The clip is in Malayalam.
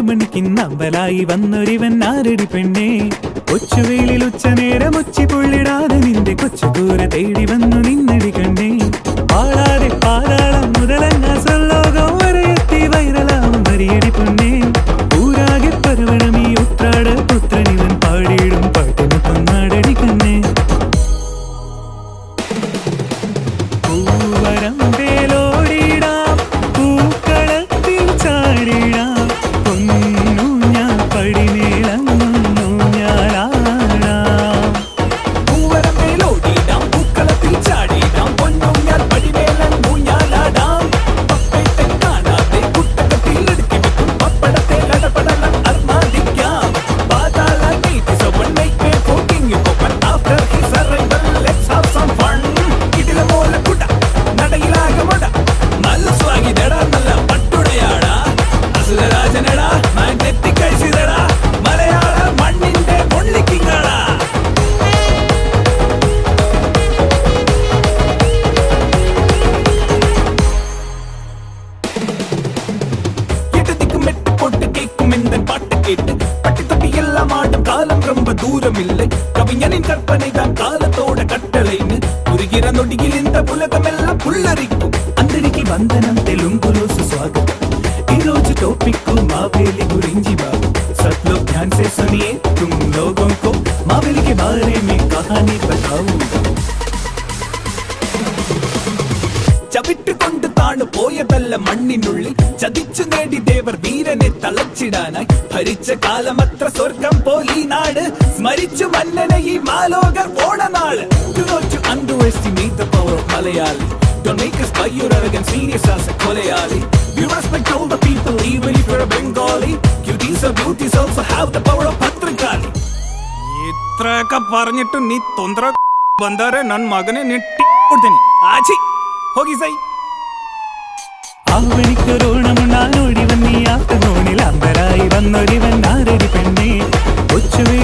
മണിക്കിന്നമ്പലായി വന്നൊരിവൻ ആരടി പെണ്ണേ. കൊച്ചുവേളിൽ ഉച്ചനേരം ഉച്ചി പൊള്ളിടാതെ നിന്റെ കൊച്ചുകൂര തേടി വന്നു നിന്നടി കണ്ണേ. പാടാതെ പാതാളം മുതലങ്ങ സ്വലോകം വരെ എത്തി വൈറലാവും വരിയടി പൊണ്ണേ. ഊരാകെ പരവണമീ ഉത്രാട പുത്രനിവൻ പാടിയിടും പാട്ടിന് പൊന്നാടടി കണ്ണേ. പൂവരമ്പേലോടിടാം പൂക്കളത്തിൽ ചാടിടാം പൊന്നു ഞാൻ പടിമേളങ്ങുന്നു ഞാനാടാം. പൂവരമ്പേലോടിടാം പൂക്കളത്തിൽ ചാടിടാം പൊന്നു ഞാൻ പടിമേളങ്ങു ഞാനാടാം. പപ്പേട്ടെ കാണാതെ കുട്ടകത്തിൽ എടുക്കി വെക്കും പപ്പടത്തെ ലടപടലം അർമാദിക്കാം. പാതാള നീതി someone make me fucking you open after his arrival. Let's have some fun. ഇതിലെ മോല കുട നടയിലാകെ മുട നല്ല സ്വാഗിതടാ നല്ല പട്ടുടയാടാ അസുരരാജനടാ മാഗ്നറ്റിക് ഐസിതടാ മലയാള മണ്ണിന്റെ പൊള്ളിക്കിങ്ങടാ. எட்டுதிக்கும் எட்டு போட்டு கேட்கும் இந்த பாட்டு கேட்டு பட்டி தொட்டி எல்லாம் ஆடும் காலம் ரொம்ப தூரம் இல்லை. கவிஞனின் கற்பனை தான் காலத்தோட கட்டளைன்னு புரிகிற நொடியில் இந்த உலகம் எல்லாம் புல்லரிக்கும். అందరికి వందనం తెలుగు రోజు స్వాగతం. ఈ రోజు टॉपिक मावेली गुरिंजी बाबू सब लोग ध्यान से सुनिए. तुम लोगों को मावेली के बारे में कहानी बताऊं. ചവിട്ടുകൊണ്ട് താണു പോയതല്ല മണ്ണിനുള്ളിൽ ചതിച്ചു നേടി ദേവർ വീരനെ തളച്ചിടാനായി ഭരിച്ച കാലമത്ര സ്വർഗം പോലീ നാട് സ്മരിച്ചു മന്നനെ ഈ മാലോകർ ഓണനാള്. Do not you underestimate the power of Malayali. Don't make us buy your arrogance serious as a kolayali. We respect all the people even if you're a Bengali. Cuties or beauties also have the power of Bhadrakali. ഇത്രയൊക്കെ പറഞ്ഞിട്ട് നീ തൊന്തര ബന്ധാരെ നൻ മകനെ നെട്ടി കൊടുത്തനി ആച്ചി ಹೋಗಿ ಸೈ ആവണിക്കൊരോണമുണ്ടാനോടി വന്നീ ആഫ്റ്റർനൂണിൽ അമ്പരായി വന്നൊരിവൻ ആരടി പെണ്ണേ. കൊച്ചുവേ